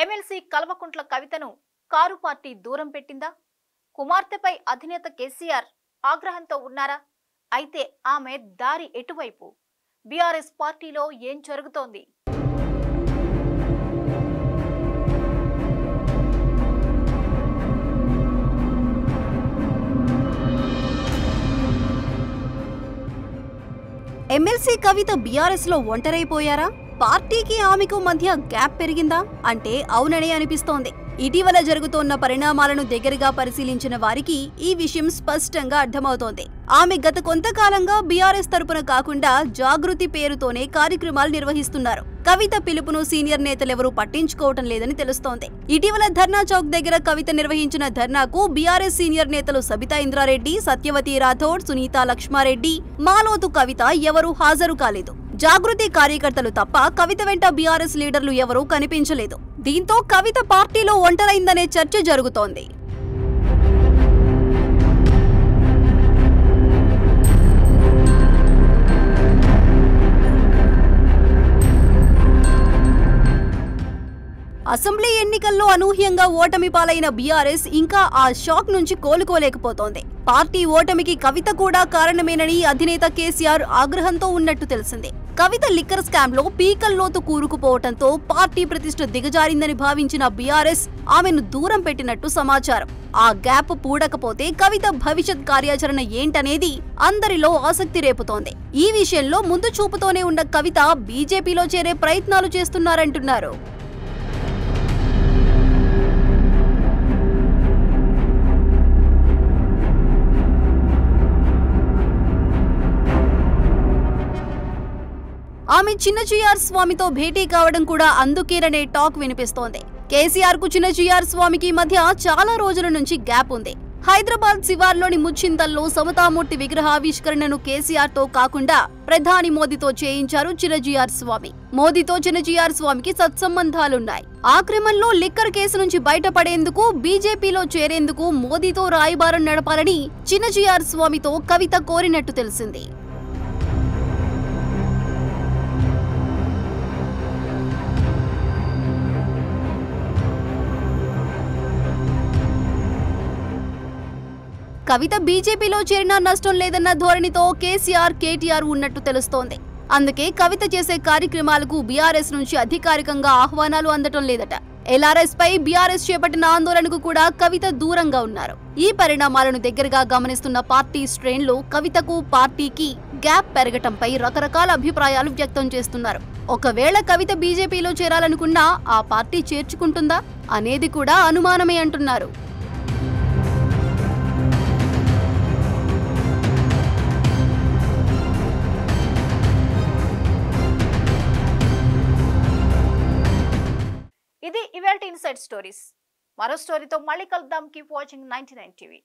MLC Kalvakuntla కవితను car party దూరం పెట్టిందా? కుమార్తెపై అధినేత కేసీఆర్ ఆగ్రహంతో ఉన్నారా? అయితే ఆమె దారి ఎటువైపు? బీఆర్ఎస్ పార్టీలో ఏం జరుగుతోంది? ఎమ్మెల్సీ కవిత బీఆర్ఎస్ లో ఒంటరైపోయారా? పార్టీకి ఆమెకు మధ్య గ్యాప్ పెరిగిందా అంటే అవుననే అనిపిస్తోంది. ఇటీవల జరుగుతోన్న పరిణామాలను దగ్గరగా పరిశీలించిన వారికి ఈ విషయం స్పష్టంగా అర్థమవుతోంది. ఆమె గత కొంతకాలంగా బీఆర్ఎస్ తరపున కాకుండా జాగృతి పేరుతోనే కార్యక్రమాలు నిర్వహిస్తున్నారు. కవిత పిలుపును సీనియర్ నేతలెవరూ పట్టించుకోవటం లేదని తెలుస్తోంది. ఇటీవల ధర్నా చౌక్ దగ్గర కవిత నిర్వహించిన ధర్నాకు బీఆర్ఎస్ సీనియర్ నేతలు సబితా ఇంద్రారెడ్డి, సత్యవతి రాథోడ్, సునీతా లక్ష్మారెడ్డి, మాలోతు కవిత ఎవరూ హాజరు కాలేదు. జాగృతి కార్యకర్తలు తప్ప కవిత వెంట బీఆర్ఎస్ లీడర్లు ఎవరూ కనిపించలేదు. దీంతో కవిత పార్టీలో ఒంటరైందనే చర్చ జరుగుతోంది. అసెంబ్లీ ఎన్నికల్లో అనూహ్యంగా ఓటమి పాలైన బీఆర్ఎస్ ఇంకా ఆ షాక్ నుంచి కోలుకోలేకపోతోంది. పార్టీ ఓటమికి కవిత కూడా కారణమేనని అధినేత కేసీఆర్ ఆగ్రహంతో ఉన్నట్టు తెలిసింది. కవిత లిక్కర్ స్కామ్ లో పీకల్లోతు కూరుకుపోవటంతో పార్టీ ప్రతిష్ఠ దిగజారిందని భావించిన బీఆర్ఎస్ ఆమెను దూరం పెట్టినట్టు సమాచారం. ఆ గ్యాప్ పూడకపోతే కవిత భవిష్యత్ కార్యాచరణ ఏంటనేది అందరిలో ఆసక్తి రేపుతోంది. ఈ విషయంలో ముందు చూపుతోనే ఉన్న కవిత బీజేపీలో చేరే ప్రయత్నాలు చేస్తున్నారంటున్నారు. ఆమె చిన్నజీఆర్ స్వామితో భేటీ కావడం కూడా అందుకేననే టాక్ వినిపిస్తోంది. కేసీఆర్ కు చిన్నజీఆర్ స్వామికి మధ్య చాలా రోజుల నుంచి గ్యాప్ ఉంది. హైదరాబాద్ శివార్లోని ముచ్చింతల్లో సమతామూర్తి విగ్రహావిష్కరణను కేసీఆర్ తో కాకుండా ప్రధాని మోదీతో చేయించారు చిన్నజీఆర్ స్వామి. మోదీతో చిన్నజీఆర్ స్వామికి సత్సంబంధాలున్నాయి. ఆ క్రమంలో లిక్కర్ కేసు నుంచి బయటపడేందుకు, బీజేపీలో చేరేందుకు మోదీతో రాయబారం నడపాలని చిన్నజీఆర్ స్వామితో కవిత కోరినట్టు తెలిసింది. కవిత బీజేపీలో చేరినా నష్టం లేదన్న ధోరణితో కేసీఆర్, కేటీఆర్ ఉన్నట్టు తెలుస్తోంది. అందుకే కవిత చేసే కార్యక్రమాలకు బీఆర్ఎస్ నుంచి అధికారికంగా ఆహ్వానాలు అందటం లేదట. ఎల్ఆర్ఎస్ పై బీఆర్ఎస్ చేపట్టిన ఆందోళనకు కూడా కవిత దూరంగా ఉన్నారు. ఈ పరిణామాలను దగ్గరగా గమనిస్తున్న పార్టీ శ్రేణులు కవితకు, పార్టీకి గ్యాప్ పెరగటంపై రకరకాల అభిప్రాయాలు వ్యక్తం చేస్తున్నారు. ఒకవేళ కవిత బీజేపీలో చేరాలనుకున్నా ఆ పార్టీ చేర్చుకుంటుందా అనేది కూడా అనుమానమే అంటున్నారు. ఇది ఇవాల్టి ఇన్సైడ్ స్టోరీస్. మరో స్టోరీతో మళ్ళీ కలుద్దాం. Keep watching 99 TV.